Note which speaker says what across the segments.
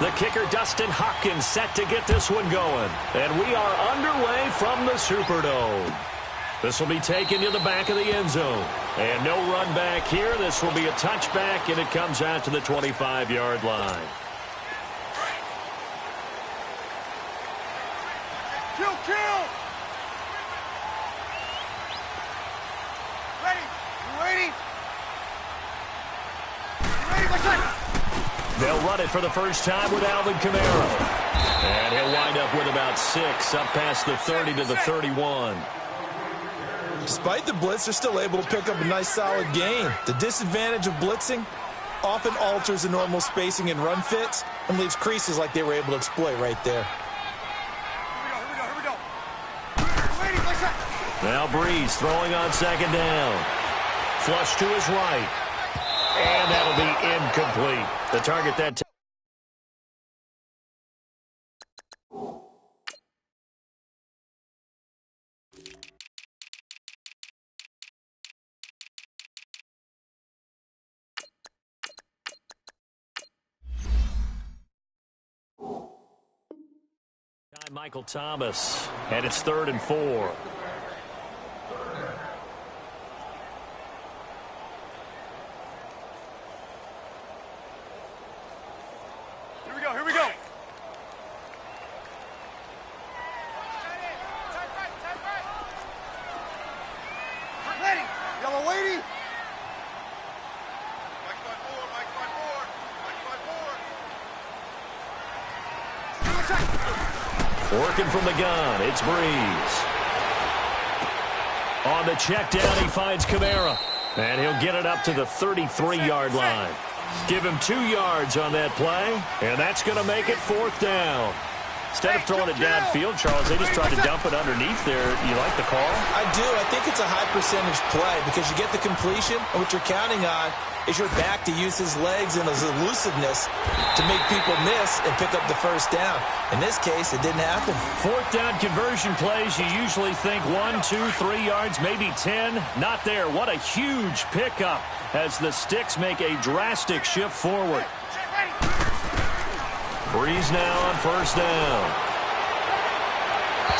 Speaker 1: The kicker, Dustin Hopkins, set to get this one going. And we are underway from the Superdome. This will be taken to the back of the end zone. And no run back here. This will be a touchback, and it comes out to the 25-yard line.
Speaker 2: Kill! Ready? You ready?
Speaker 1: They'll run it for the first time with Alvin Kamara. And he'll wind up with about 6, up past the 30 to the 31.
Speaker 3: Despite the blitz, they're still able to pick up a nice solid gain. The disadvantage of blitzing often alters the normal spacing and run fits and leaves creases like they were able to exploit right there.
Speaker 2: Here we go.
Speaker 1: Now Breeze throwing on second down. Flush to his right. And that'll be incomplete. The target that time. Michael Thomas, and it's 3rd and 4.
Speaker 2: Here we go. Ready. Yellow lady. Mike by four.
Speaker 1: Working from the gun, it's Breeze. On the check down, he finds Kamara. And he'll get it up to the 33-yard line. Give him 2 yards on that play, and that's going to make it 4th down. Instead of throwing it downfield, Charles, they just tried to dump it underneath there. You like the call?
Speaker 3: I do. I think it's a high-percentage play because you get the completion, and what you're counting on is your back to use his legs and his elusiveness to make people miss and pick up the first down. In this case, it didn't happen.
Speaker 1: 4th down conversion plays, you usually think 1, 2, 3 yards, maybe 10. Not there. What a huge pickup as the Sticks make a drastic shift forward. Breeze now on 1st down.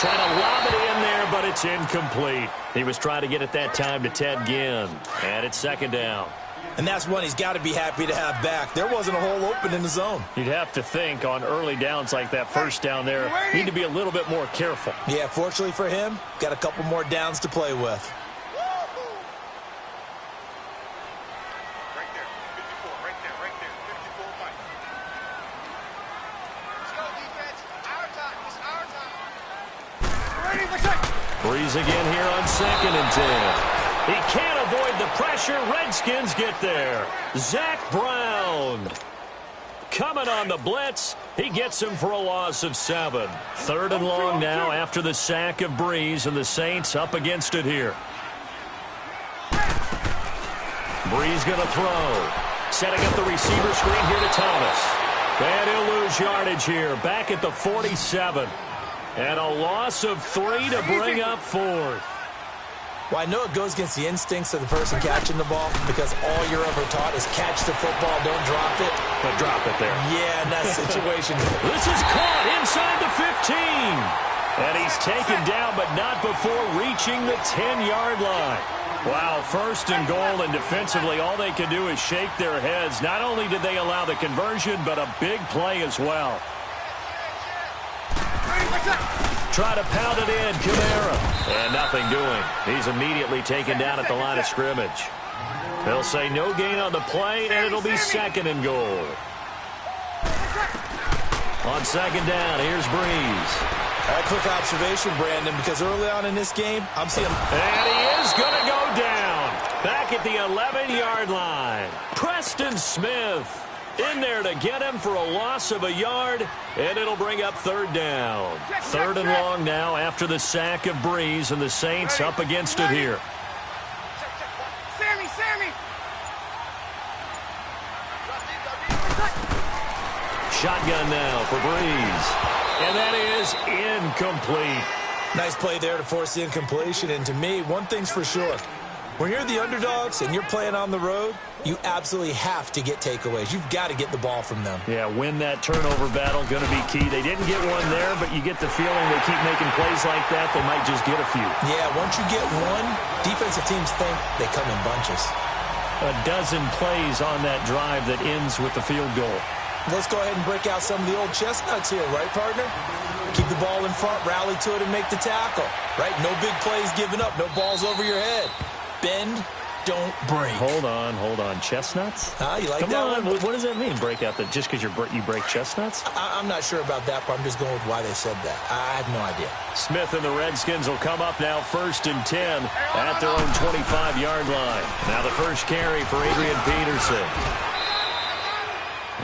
Speaker 1: Trying to lob it in there, but it's incomplete. He was trying to get it that time to Ted Ginn. And it's 2nd down.
Speaker 3: And that's one he's got to be happy to have back. There wasn't a hole open in the zone.
Speaker 1: You'd have to think on early downs like that 1st down there, need to be a little bit more careful.
Speaker 3: Yeah, fortunately for him, got a couple more downs to play with.
Speaker 1: Breeze again here on 2nd and 10. He can't avoid the pressure. Redskins get there. Zach Brown coming on the blitz. He gets him for a loss of 7. 3rd and long now after the sack of Breeze, and the Saints up against it here. Breeze going to throw. Setting up the receiver screen here to Thomas. And he'll lose yardage here. Back at the 47. And a loss of 3 to bring up 4th.
Speaker 3: Well, I know it goes against the instincts of the person catching the ball because all you're ever taught is catch the football, don't drop it.
Speaker 1: But drop it there.
Speaker 3: Yeah, in that situation.
Speaker 1: This is caught inside the 15. And he's taken down, but not before reaching the 10-yard line. Wow, 1st and goal, and defensively, all they can do is shake their heads. Not only did they allow the conversion, but a big play as well. Try to pound it in, Kamara. And nothing doing. He's immediately taken down at the line of scrimmage. They'll say no gain on the play, and it'll be 2nd and goal. On 2nd down, here's Breeze.
Speaker 3: A quick observation, Brandon, because early on in this game, I'm seeing...
Speaker 1: And he is going to go down. Back at the 11-yard line. Preston Smith in there to get him for a loss of a yard, and it'll bring up 3rd down. 3rd and long now after the sack of Breeze, and the Saints up against it here.
Speaker 2: Sammy!
Speaker 1: Shotgun now for Breeze. And that is incomplete.
Speaker 3: Nice play there to force the incompletion, and to me, one thing's for sure. When you're the underdogs and you're playing on the road, you absolutely have to get takeaways. You've got to get the ball from them.
Speaker 1: Yeah, win that turnover battle, going to be key. They didn't get one there, but you get the feeling they keep making plays like that, they might just get a few.
Speaker 3: Yeah, once you get one, defensive teams think they come in bunches.
Speaker 1: A dozen plays on that drive that ends with the field goal.
Speaker 3: Let's go ahead and break out some of the old chestnuts here, right, partner? Keep the ball in front, rally to it, and make the tackle, right? No big plays given up, no balls over your head. Bend, don't break.
Speaker 1: Hold on. Chestnuts?
Speaker 3: You like
Speaker 1: Come
Speaker 3: that
Speaker 1: on.
Speaker 3: one?
Speaker 1: What does that mean, break out? That just because you break chestnuts?
Speaker 3: I'm not sure about that, but I'm just going with why they said that. I have no idea. Smith
Speaker 1: and the Redskins will come up now 1st and 10 at their own 25-yard line. Now the first carry for Adrian Peterson.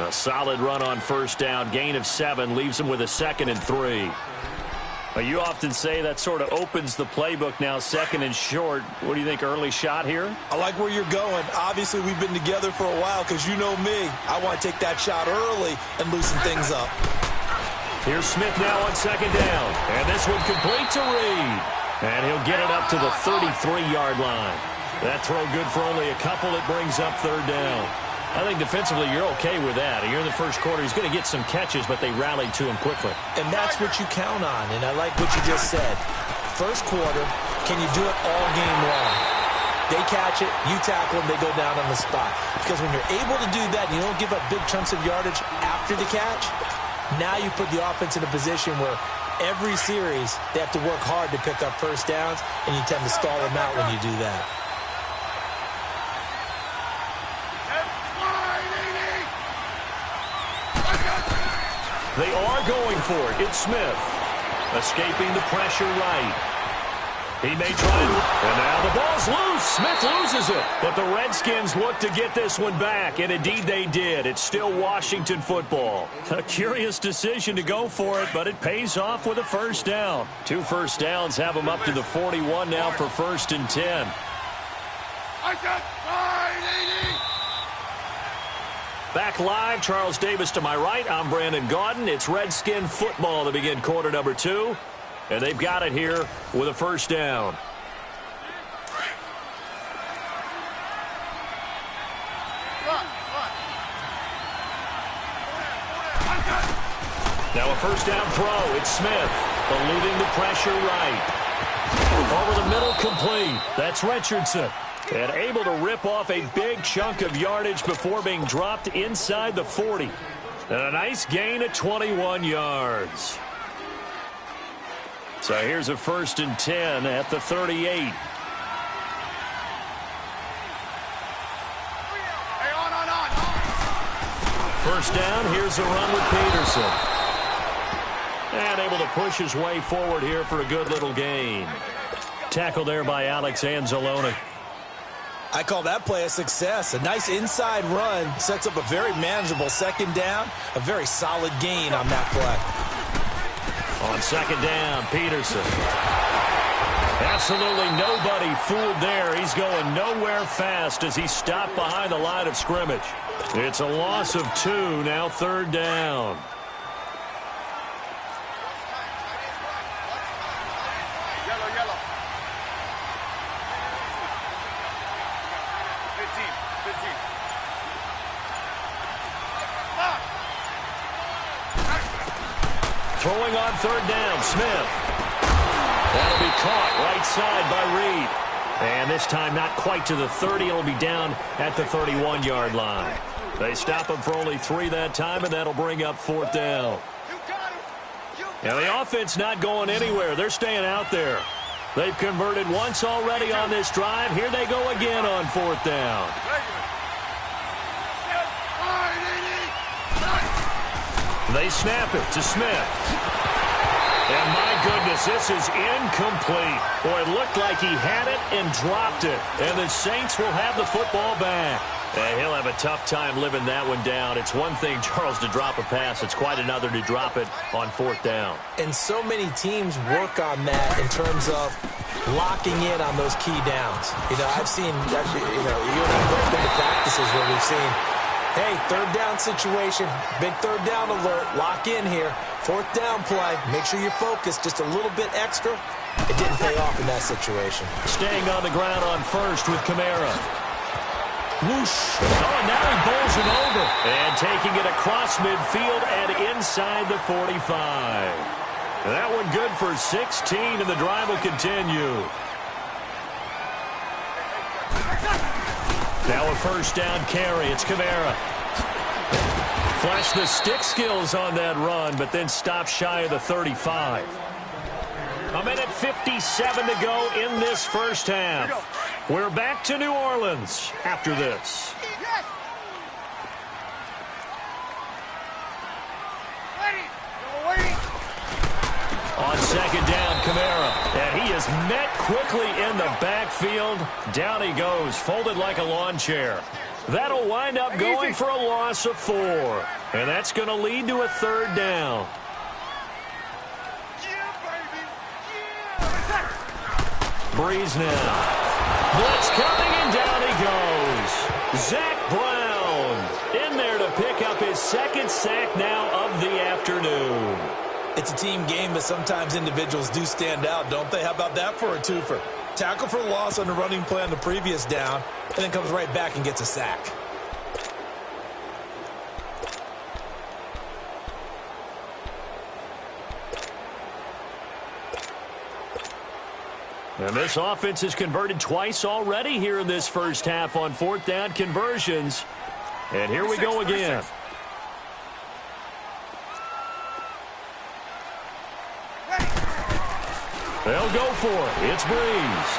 Speaker 1: A solid run on first down. Gain of 7 leaves him with a 2nd and 3. Well, you often say that sort of opens the playbook now, 2nd and short. What do you think, early shot here?
Speaker 3: I like where you're going. Obviously, we've been together for a while because you know me. I want to take that shot early and loosen things up.
Speaker 1: Here's Smith now on 2nd down. And this one complete to Reed. And he'll get it up to the 33-yard line. That throw good for only a couple. It brings up 3rd down. I think defensively you're okay with that. Here in the first quarter, he's going to get some catches, but they rallied to him quickly.
Speaker 3: And that's what you count on, and I like what you just said. First quarter, can you do it all game long? They catch it, you tackle them, they go down on the spot. Because when you're able to do that and you don't give up big chunks of yardage after the catch, now you put the offense in a position where every series they have to work hard to pick up first downs, and you tend to stall them out when you do that.
Speaker 1: They are going for it. It's Smith. Escaping the pressure right. He may try to... And now the ball's loose. Smith loses it. But the Redskins look to get this one back. And indeed they did. It's still Washington football. A curious decision to go for it, but it pays off with a first down. 2 first downs have them up to the 41 now for 1st and 10.
Speaker 2: I said 580.
Speaker 1: Back live, Charles Davis to my right. I'm Brandon Gaudin. It's Redskin football to begin quarter number 2. And they've got it here with a first down. Now a first down throw. It's Smith eluding the pressure right. Over the middle, complete. That's Richardson. And able to rip off a big chunk of yardage before being dropped inside the 40. And a nice gain of 21 yards. So here's a 1st and 10 at the 38.
Speaker 2: Hey, on.
Speaker 1: First down, here's a run with Peterson. And able to push his way forward here for a good little gain. Tackle there by Alex Anzalone.
Speaker 3: I call that play a success. A nice inside run sets up a very manageable 2nd down. A very solid gain on that play.
Speaker 1: On 2nd down, Peterson. Absolutely nobody fooled there. He's going nowhere fast as he stopped behind the line of scrimmage. It's a loss of 2, now 3rd down.
Speaker 2: Yellow. 15.
Speaker 1: Throwing on 3rd down, Smith. That'll be caught right side by Reed. And this time not quite to the 30. It'll be down at the 31-yard line. They stop him for only 3 that time, and that'll bring up 4th down. Now the offense not going anywhere. They're staying out there. They've converted once already on this drive. Here they go again on 4th down. They snap it to Smith. And my goodness, this is incomplete. Boy, it looked like he had it and dropped it. And the Saints will have the football back. And he'll have a tough time living that one down. It's one thing, Charles, to drop a pass. It's quite another to drop it on 4th down.
Speaker 3: And so many teams work on that in terms of locking in on those key downs. I've seen, you and I both been to practices where we've seen, hey, 3rd down situation, big 3rd down alert, lock in here. 4th down play, make sure you're focused just a little bit extra, It didn't pay off in that situation.
Speaker 1: Staying on the ground on first with Kamara. Whoosh. Oh, and now he bowls it over. And taking it across midfield and inside the 45. That one good for 16, and the drive will continue. Now a first down carry. It's Kamara. Flashed the stick skills on that run, but then stopped shy of the 35. A minute 57 to go in this first half. We're back to New Orleans after this.
Speaker 2: Yes. Ready. Waiting.
Speaker 1: On second down, Kamara. And he is met quickly in the backfield. Down he goes, folded like a lawn chair. That'll wind up going for a loss of 4. And that's going to lead to a third down. Breeze now. Blitz coming, and down he goes. Zach Brown in there to pick up his second sack now of the afternoon.
Speaker 3: It's a team game, but sometimes individuals do stand out, don't they? How about that for a twofer? Tackle for loss on the running play on the previous down, and then comes right back and gets a sack.
Speaker 1: And this offense has converted twice already here in this first half on fourth down conversions. And here we go again. They'll go for it. It's Breeze.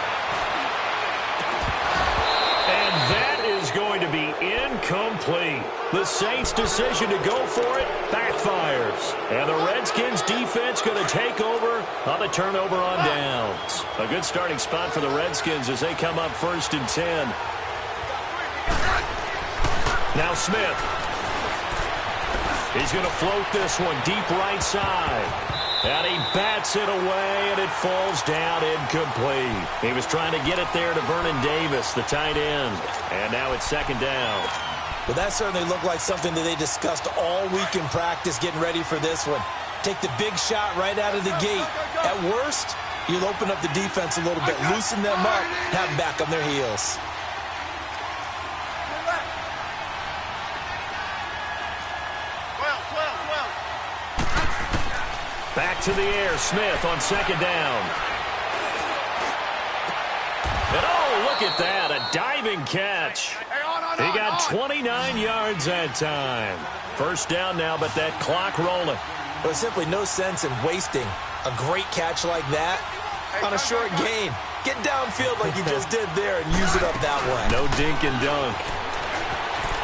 Speaker 1: And that is going to be incomplete. The Saints' decision to go for it backfires. And the Redskins' defense going to take over on the turnover on downs. A good starting spot for the Redskins as they come up first and 10. Now Smith. He's going to float this one deep right side. And he bats it away, and it falls down incomplete. He was trying to get it there to Vernon Davis, the tight end. And now it's second down.
Speaker 3: Well, that certainly looked like something that they discussed all week in practice getting ready for this one. Take the big shot right out of the gate. At worst, you'll open up the defense a little bit, loosen them up, have them back on their heels.
Speaker 1: Back to the air, Smith on second down. And oh, look at that, a diving catch. He got 29 yards that time. First down now, but that clock rolling.
Speaker 3: There's simply no sense in wasting a great catch like that on a short gain. Get downfield like you just did there and use it up that way.
Speaker 1: No dink and dunk.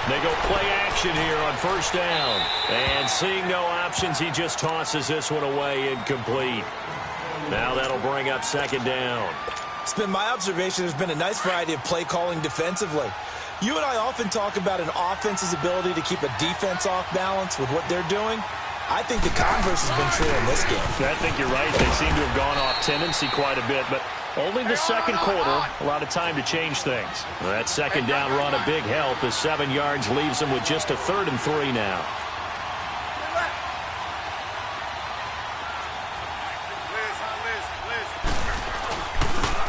Speaker 1: They go play action here on first down. And seeing no options, he just tosses this one away incomplete. Now that'll bring up second down.
Speaker 3: It's been my observation there's been a nice variety of play calling defensively. You and I often talk about an offense's ability to keep a defense off balance with what they're doing. I think the converse has been true in this game.
Speaker 1: I think you're right. They seem to have gone off tendency quite a bit, but only the second quarter, a lot of time to change things. That second down run a big help as 7 yards leaves them with just a 3rd and 3 now.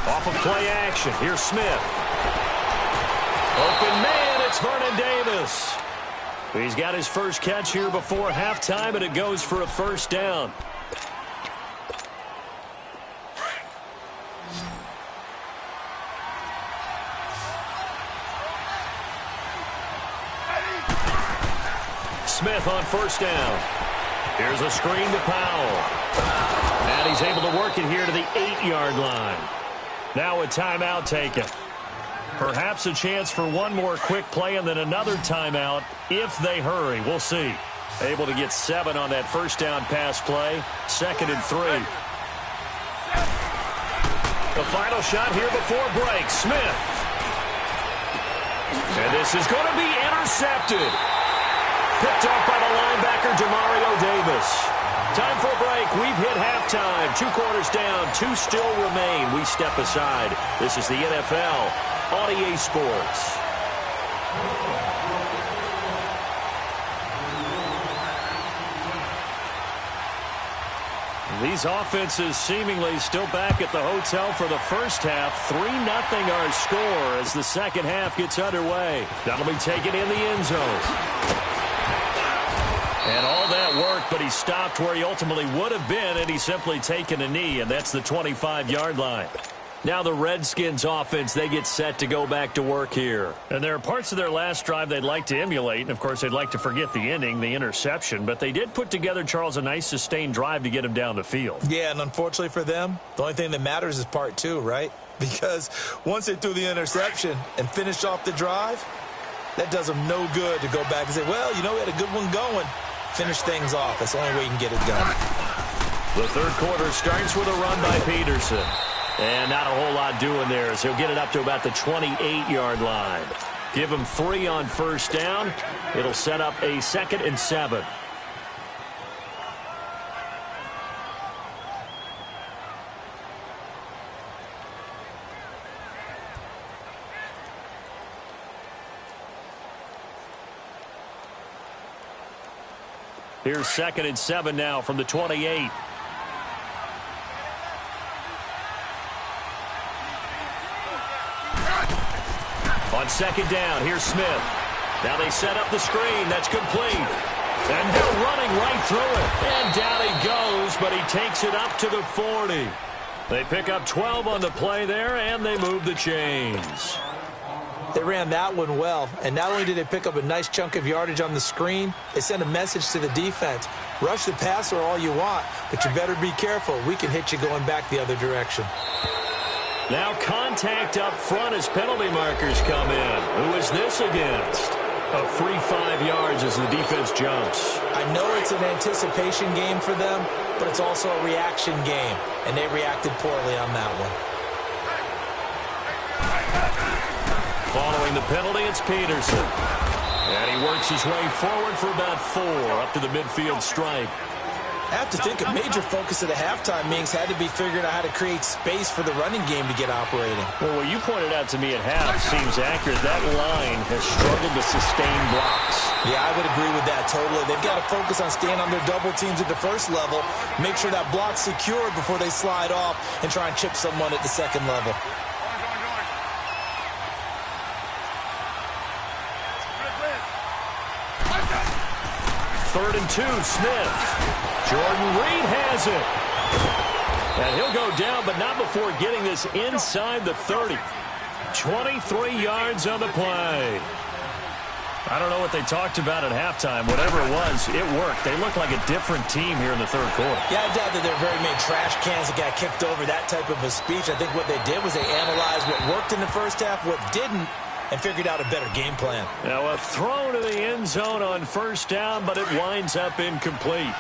Speaker 1: Off of play action, here's Smith. Open man, it's Vernon Davis. He's got his first catch here before halftime, and it goes for a first down. Smith on first down. Here's a screen to Powell. And he's able to work it here to the 8-yard line. Now a timeout taken. Perhaps a chance for one more quick play and then another timeout if they hurry. We'll see. Able to get 7 on that first down pass play. 2nd and 3. The final shot here before break. Smith. And this is going to be intercepted. Picked off by the linebacker, Demario Davis. Time for a break. We've hit halftime. 2 quarters down. 2 still remain. We step aside. This is the NFL on EA Sports. These offenses seemingly still back at the hotel for the first half. 3-0 our score as the second half gets underway. That'll be taken in the end zone. And all that worked, but he stopped where he ultimately would have been, and he's simply taken a knee, and that's the 25-yard line. Now the Redskins offense, they get set to go back to work here. And there are parts of their last drive they'd like to emulate, and of course they'd like to forget the ending, the interception, but they did put together, Charles, a nice sustained drive to get him down the field.
Speaker 3: Yeah, and unfortunately for them, the only thing that matters is part two, right? Because once they threw the interception and finished off the drive, that does them no good to go back and say, well, you know, we had a good one going. Finish things off. That's the only way you can get it done.
Speaker 1: The third quarter starts with a run by Peterson. And not a whole lot doing there as he'll get it up to about the 28-yard line. Give him 3 on first down. It'll set up a 2nd and 7. Here's 2nd and 7 now from the 28. On second down, here's Smith. Now they set up the screen. That's complete. And they're running right through it. And down he goes, but he takes it up to the 40. They pick up 12 on the play there, and they move the chains.
Speaker 3: They ran that one well, and not only did they pick up a nice chunk of yardage on the screen, they sent a message to the defense. Rush the passer all you want, but you better be careful. We can hit you going back the other direction.
Speaker 1: Now contact up front as penalty markers come in. Who is this against? A free 5 yards as the defense jumps.
Speaker 3: I know it's an anticipation game for them, but it's also a reaction game, and they reacted poorly on that one.
Speaker 1: Following the penalty, it's Peterson. And he works his way forward for about 4 up to the midfield stripe.
Speaker 3: I have to think a major focus of the halftime meetings had to be figuring out how to create space for the running game to get operating.
Speaker 1: Well, what you pointed out to me at half seems accurate. That line has struggled to sustain blocks.
Speaker 3: Yeah, I would agree with that totally. They've got to focus on staying on their double teams at the first level, make sure that block's secured before they slide off and try and chip someone at the second level.
Speaker 1: Third and 2, Smith. Jordan Reed has it. And he'll go down, but not before getting this inside the 30. 23 yards on the play. I don't know what they talked about at halftime. Whatever it was, it worked. They look like a different team here in the third quarter.
Speaker 3: Yeah, I doubt that there are very many trash cans that got kicked over, that type of a speech. I think what they did was they analyzed what worked in the first half, what didn't, and figured out a better game plan.
Speaker 1: Now a throw to the end zone on first down, but it winds up incomplete.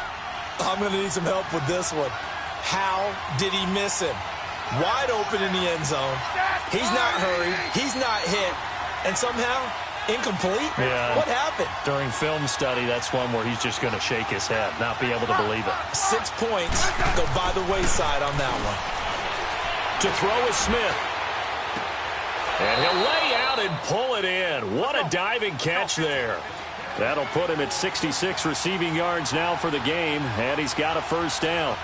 Speaker 3: I'm going to need some help with this one. How did he miss him? Wide open in the end zone. He's not hurried. He's not hit. And somehow, incomplete?
Speaker 1: Yeah.
Speaker 3: What happened?
Speaker 1: During film study, that's one where he's just going to shake his head, not be able to believe it.
Speaker 3: 6 points go by the wayside on that one.
Speaker 1: To throw is Smith. And he'll lay out and pull it in. What a diving catch there. That'll put him at 66 receiving yards now for the game, and he's got a first down.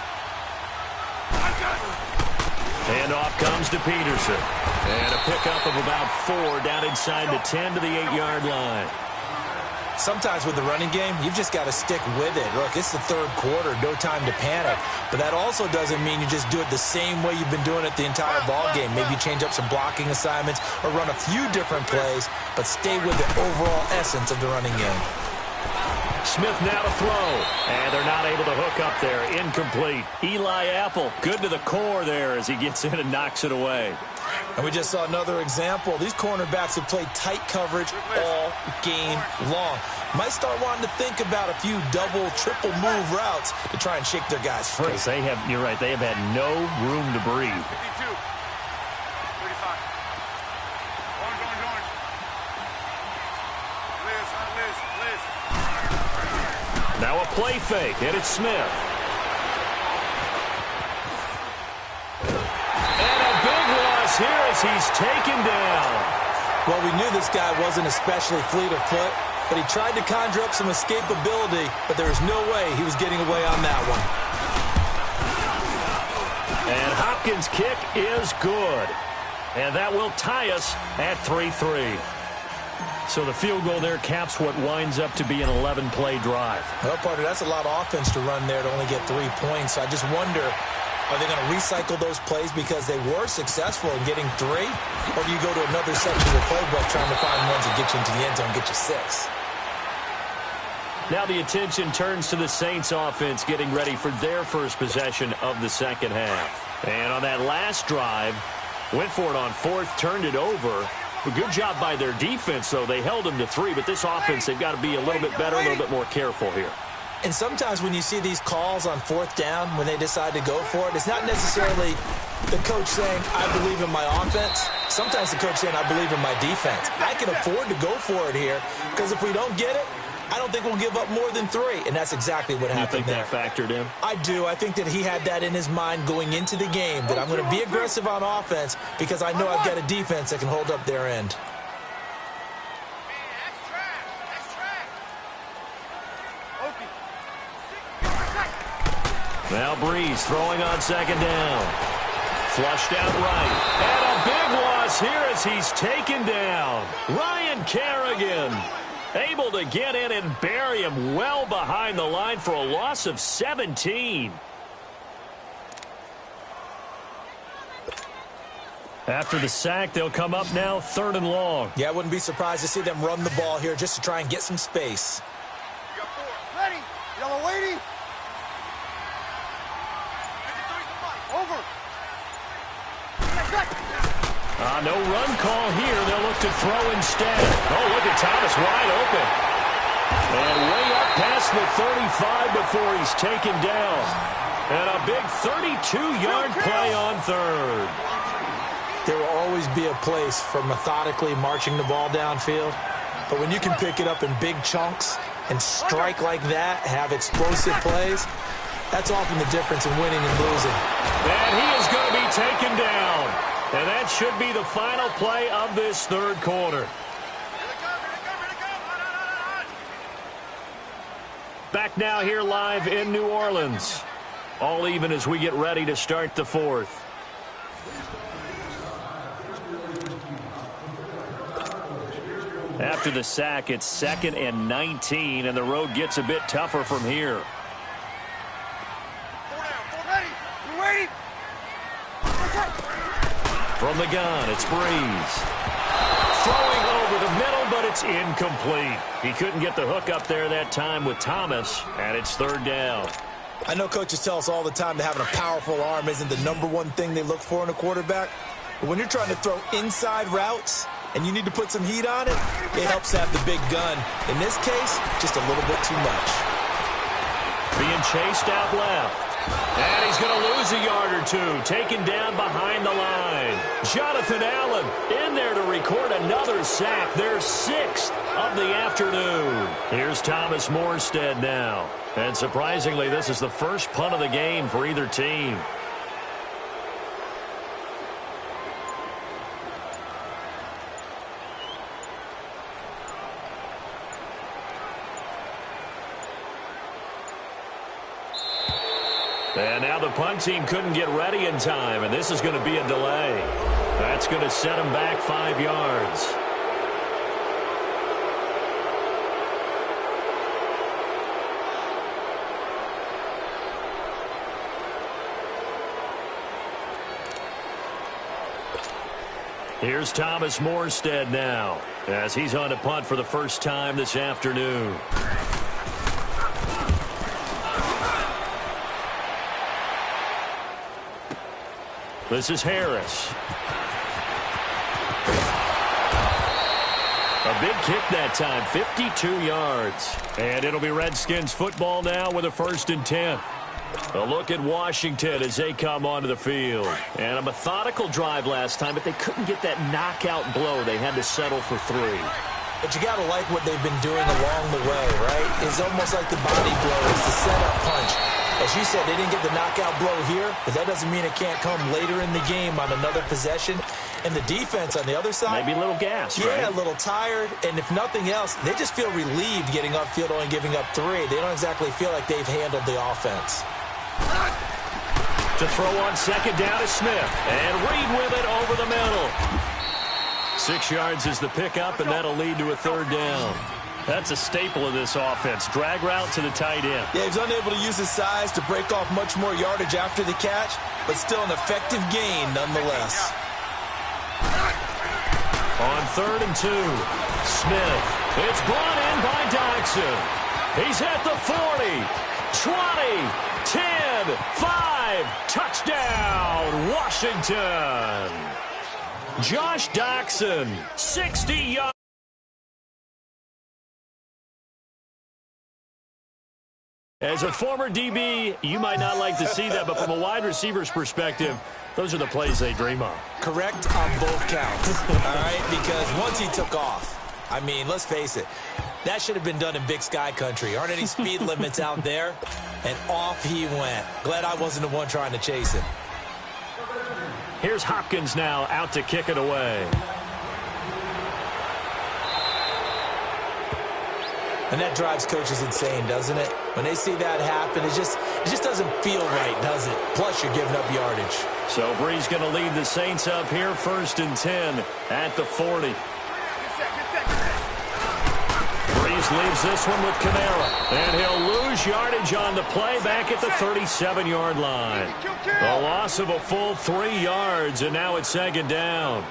Speaker 1: Handoff comes to Peterson. And a pickup of about 4 down inside the 10 to the 8-yard line.
Speaker 3: Sometimes with the running game, you've just got to stick with it. Look, it's the third quarter, no time to panic. But that also doesn't mean you just do it the same way you've been doing it the entire ball game. Maybe you change up some blocking assignments or run a few different plays, but stay with the overall essence of the running game.
Speaker 1: Smith now to throw, and they're not able to hook up there. Incomplete. Eli Apple, good to the core there as he gets in and knocks it away.
Speaker 3: And we just saw another example. These cornerbacks have played tight coverage all game long. Might start wanting to think about a few double, triple move routes to try and shake their guys free.
Speaker 1: Because they have, you're right, they have had no room to breathe.
Speaker 2: 52. 35. Going. Liz.
Speaker 1: Now a play fake, and it's Smith. And a big loss here as he's taken down.
Speaker 3: Well, we knew this guy wasn't especially fleet of foot, but he tried to conjure up some escapability, but there was no way he was getting away on that one.
Speaker 1: And Hopkins' kick is good. And that will tie us at 3-3. So the field goal there caps what winds up to be an 11-play drive.
Speaker 3: Well, partner, that's a lot of offense to run there to only get 3 points. So I just wonder, are they going to recycle those plays because they were successful in getting 3? Or do you go to another section of the playbook trying to find ones that get you into the end zone and get you 6?
Speaker 1: Now the attention turns to the Saints offense getting ready for their first possession of the second half. And on that last drive, went for it on 4th, turned it over. A good job by their defense, though. They held them to 3, but this offense, they've got to be a little bit better, a little bit more careful here.
Speaker 3: And sometimes when you see these calls on 4th down, when they decide to go for it, it's not necessarily the coach saying, I believe in my offense. Sometimes the coach saying, I believe in my defense. I can afford to go for it here because if we don't get it, I don't think we'll give up more than 3, and that's exactly what happened there.
Speaker 1: You think that factored in?
Speaker 3: I do. I think that he had that in his mind going into the game, that I'm going to be aggressive on offense because I know I've got a defense that can hold up their end.
Speaker 1: Now Breeze throwing on 2nd down. Flushed out right. And a big loss here as he's taken down. Ryan Kerrigan able to get in and bury him well behind the line for a loss of 17. After the sack, they'll come up now 3rd and long.
Speaker 3: Yeah, I wouldn't be surprised to see them run the ball here just to try and get some space.
Speaker 2: You got 4. Ready. Yellow lady. Over.
Speaker 1: No run call here. They'll look to throw instead. Oh, look at Thomas wide open. And way up past the 35 before he's taken down. And a big 32-yard play on 3rd.
Speaker 3: There will always be a place for methodically marching the ball downfield. But when you can pick it up in big chunks and strike like that, have explosive plays, that's often the difference in winning and losing.
Speaker 1: And he is going to be taken down. And that should be the final play of this 3rd quarter. Back now here live in New Orleans. All even as we get ready to start the 4th. After the sack, it's 2nd and 19, and the road gets a bit tougher from here. From the gun, it's Breeze. Throwing over the middle, but it's incomplete. He couldn't get the hook up there that time with Thomas, and it's 3rd down.
Speaker 3: I know coaches tell us all the time that having a powerful arm isn't the #1 thing they look for in a quarterback. But when you're trying to throw inside routes and you need to put some heat on it, it helps to have the big gun. In this case, just a little bit too much.
Speaker 1: Being chased out left. And he's going to lose a yard or 2, taken down behind the line. Jonathan Allen in there to record another sack, their 6th of the afternoon. Here's Thomas Morstead now. And surprisingly, this is the first punt of the game for either team. And now the punt team couldn't get ready in time, and this is going to be a delay. That's going to set them back 5 yards. Here's Thomas Morstead now, as he's on to punt for the first time this afternoon. This is Harris. A big kick that time, 52 yards. And it'll be Redskins football now with a 1st and 10. A look at Washington as they come onto the field. And a methodical drive last time, but they couldn't get that knockout blow. They had to settle for 3.
Speaker 3: But you got to like what they've been doing along the way, right? It's almost like the body blow. It's the setup punch. As you said, they didn't get the knockout blow here, but that doesn't mean it can't come later in the game on another possession. And the defense on the other side,
Speaker 1: maybe a little gas,
Speaker 3: yeah,
Speaker 1: right?
Speaker 3: A little tired. And if nothing else, they just feel relieved getting upfield, only giving up 3. They don't exactly feel like they've handled the offense.
Speaker 1: To throw on second down is Smith. And Reed with it over the middle. 6 yards is the pickup, and that'll lead to a third down. That's a staple of this offense. Drag route to the tight end.
Speaker 3: Yeah, he's unable to use his size to break off much more yardage after the catch, but still an effective gain nonetheless.
Speaker 1: On 3rd and 2, Smith. It's brought in by Dodson. He's at the 40, 20, 10, 5. Touchdown, Washington. Josh Doctson, 60 yards. As a former DB, you might not like to see that, but from a wide receiver's perspective, those are the plays they dream of.
Speaker 3: Correct on both counts, all right? Because once he took off, I mean, let's face it, that should have been done in Big Sky country. Aren't any speed limits out there? And off he went. Glad I wasn't the one trying to chase him.
Speaker 1: Here's Hopkins now out to kick it away.
Speaker 3: And that drives coaches insane, doesn't it? When they see that happen, it just doesn't feel right, does it? Plus, you're giving up yardage.
Speaker 1: So Brees going to lead the Saints up here, 1st and 10 at the 40. Brees leaves this one with Kamara. And he'll lose yardage on the play back at the 37-yard line. A loss of a full 3 yards, and now it's 2nd down.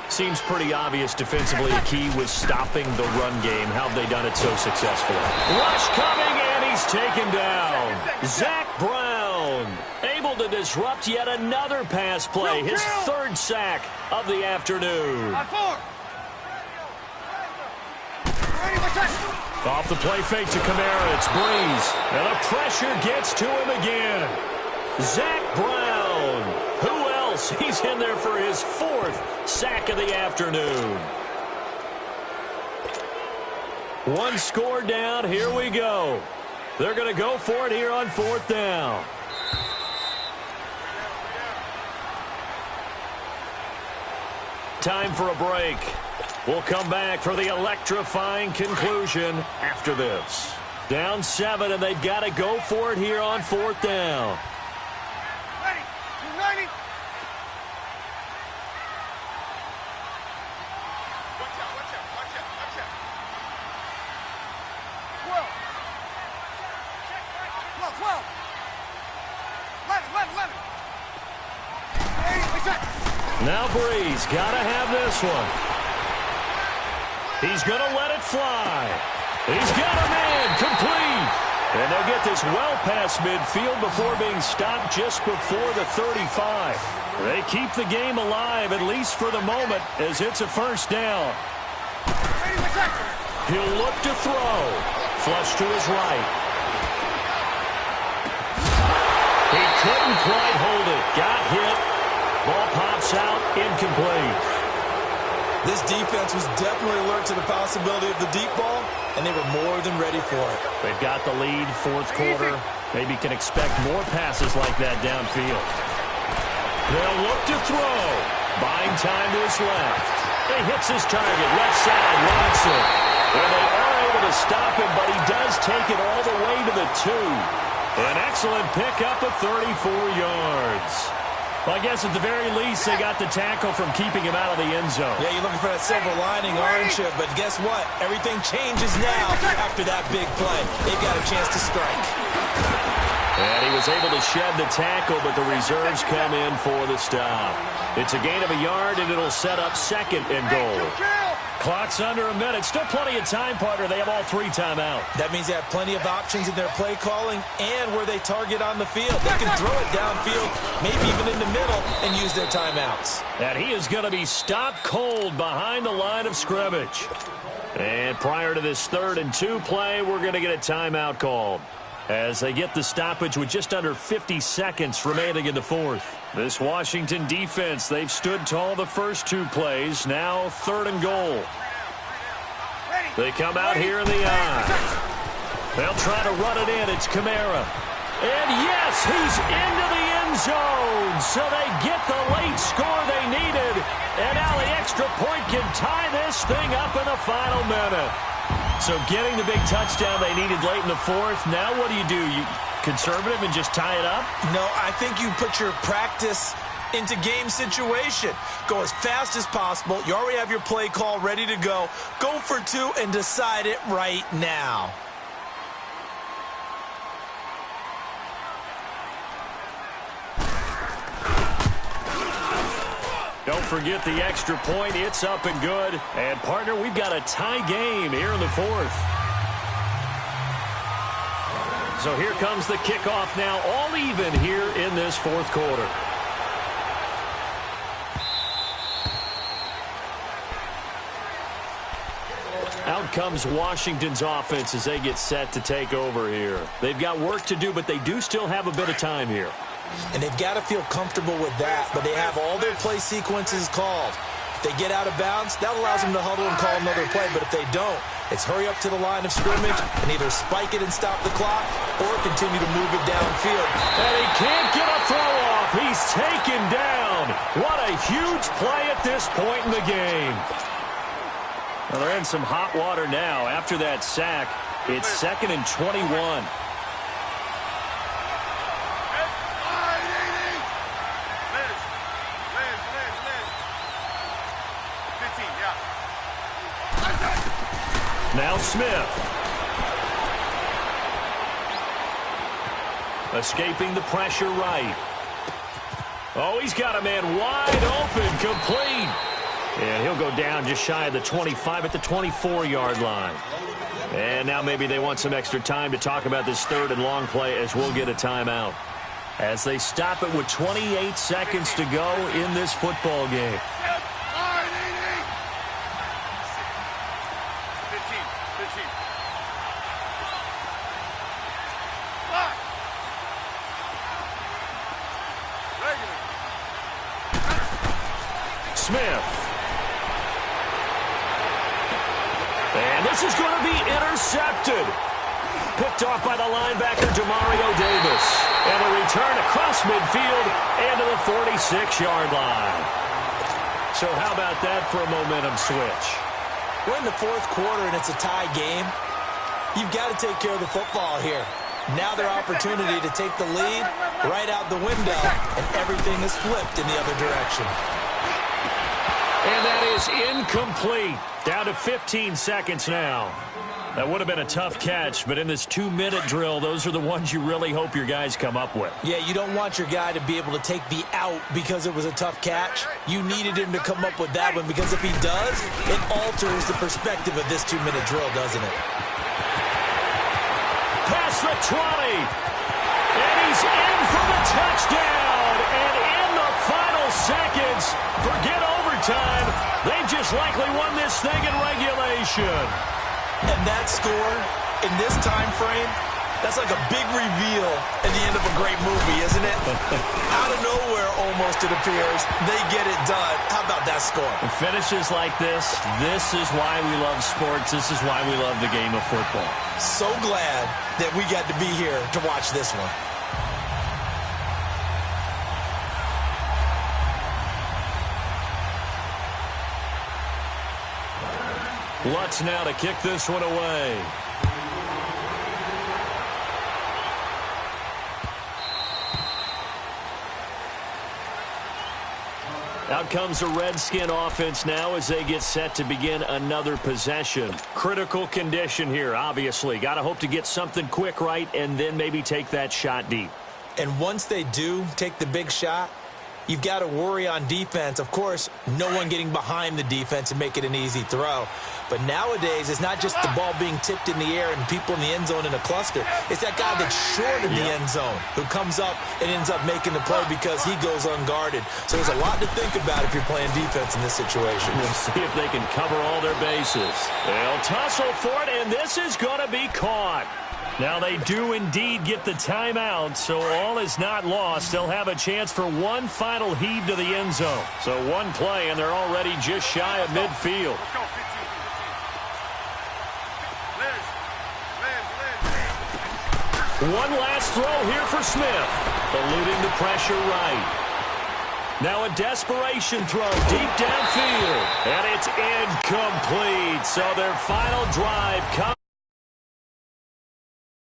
Speaker 1: Seems pretty obvious defensively a key was stopping the run game. How have they done it so successfully? Rush coming, and he's taken down. Zach Brown able to disrupt yet another pass play. His 3rd sack of the afternoon. Off the play fake to Kamara. It's Brees. And the pressure gets to him again. Zach Brown. Who else? He's in there for his 4th sack of the afternoon. 1 score down. Here we go. They're going to go for it here on 4th down. Time for a break. We'll come back for the electrifying conclusion after this. Down 7, and they've got to go for it here on 4th down.
Speaker 2: Ready. You ready? Watch out, watch out, watch out, watch out. 12. 12. 11.
Speaker 1: Now Brees got to have this one. He's going to let it fly. He's got a man complete. And they'll get this well past midfield before being stopped just before the 35. They keep the game alive, at least for the moment, as it's a 1st down. He'll look to throw. Flush to his right. He couldn't quite hold it. Got hit. Ball pops out. Incomplete.
Speaker 3: This defense was definitely alert to the possibility of the deep ball, and they were more than ready for it.
Speaker 1: They've got the lead, 4th quarter. Maybe can expect more passes like that downfield. They'll look to throw. Buying time to his left. He hits his target, left side, Watson. And they are able to stop him, but he does take it all the way to the 2. An excellent pickup of 34 yards. Well, I guess at the very least, they got the tackle from keeping him out of the end zone.
Speaker 3: Yeah, you're looking for that silver lining, aren't you? But guess what? Everything changes now after that big play. They got a chance to strike.
Speaker 1: And he was able to shed the tackle, but the reserves come in for the stop. It's a gain of a yard, and it'll set up 2nd and goal. Clock's under a minute. Still plenty of time, partner. They have all 3 timeouts.
Speaker 3: That means they have plenty of options in their play calling and where they target on the field. They can throw it downfield, maybe even in the middle, and use their timeouts.
Speaker 1: And he is going to be stopped cold behind the line of scrimmage. And prior to this 3rd and 2 play, we're going to get a timeout called as they get the stoppage with just under 50 seconds remaining in the 4th. This Washington defense, they've stood tall the first 2 plays. Now 3rd and goal. They come out here in the eye. They'll try to run it in. It's Kamara. And yes, he's into the end zone. So they get the late score they needed. And now the extra point can tie this thing up in the final minute. So getting the big touchdown they needed late in the 4th. Now what do? You conservative and just tie it up?
Speaker 3: No, I think you put your practice into game situation. Go as fast as possible. You already have your play call ready to go. Go for two and decide it right now.
Speaker 1: Don't forget the extra point. It's up and good. And, partner, we've got a tie game here in the fourth. So here comes the kickoff now, all even here in this fourth quarter. Out comes Washington's offense as they get set to take over here. They've got work to do, but they do still have a bit of time here.
Speaker 3: And they've got to feel comfortable with that, but they have all their play sequences called. If they get out of bounds, that allows them to huddle and call another play, but if they don't, it's hurry up to the line of scrimmage and either spike it and stop the clock or continue to move it downfield.
Speaker 1: And he can't get a throw off. He's taken down. What a huge play at this point in the game. Well, they're in some hot water now. After that sack, it's 2nd and 21. Now Smith. Escaping the pressure right. Oh, he's got a man wide open, complete. And he'll go down just shy of the 25 at the 24-yard line. And now maybe they want some extra time to talk about this 3rd and long play as we'll get a timeout. As they stop it with 28 seconds to go in this football game. Smith. And this is going to be intercepted. Picked off by the linebacker, Demario Davis. And a return across midfield and to the 46-yard line. So how about that for a momentum switch?
Speaker 3: We're in the fourth quarter and it's a tie game. You've got to take care of the football here. Now their opportunity to take the lead right out the window, and everything is flipped in the other direction.
Speaker 1: And that is incomplete. Down to 15 seconds now. That would have been a tough catch, but in this 2-minute drill, those are the ones you really hope your guys come up with.
Speaker 3: Yeah, you don't want your guy to be able to take the out because it was a tough catch. You needed him to come up with that one, because if he does, it alters the perspective of this 2-minute drill, doesn't it?
Speaker 1: Past the 20. And he's in for the touchdown. And in the final seconds, forget overtime. They just likely won this thing in regulation.
Speaker 3: And that score in this time frame, that's like a big reveal at the end of a great movie, isn't it? Out of nowhere, almost, it appears, they get it done. How about that score?
Speaker 1: And finishes like this is why we love sports. This is why we love the game of football.
Speaker 3: So glad that we got to be here to watch this one.
Speaker 1: Lutz now to kick this one away. Out comes the Redskin offense now as they get set to begin another possession. Critical condition here, obviously. Got to hope to get something quick right and then maybe take that shot deep.
Speaker 3: And once they do take the big shot, you've got to worry on defense. Of course, no one getting behind the defense and make it an easy throw. But nowadays, it's not just the ball being tipped in the air and people in the end zone in a cluster. It's that guy that's short in the end zone who comes up and ends up making the play because he goes unguarded. So there's a lot to think about if you're playing defense in this situation.
Speaker 1: We'll see if they can cover all their bases. They'll tussle for it, and this is going to be caught. Now they do indeed get the timeout, so all is not lost. They'll have a chance for one final heave to the end zone. So one play, and they're already just shy of midfield. One last throw here for Smith, eluding the pressure right. Now a desperation throw deep downfield, and it's incomplete. So their final drive comes.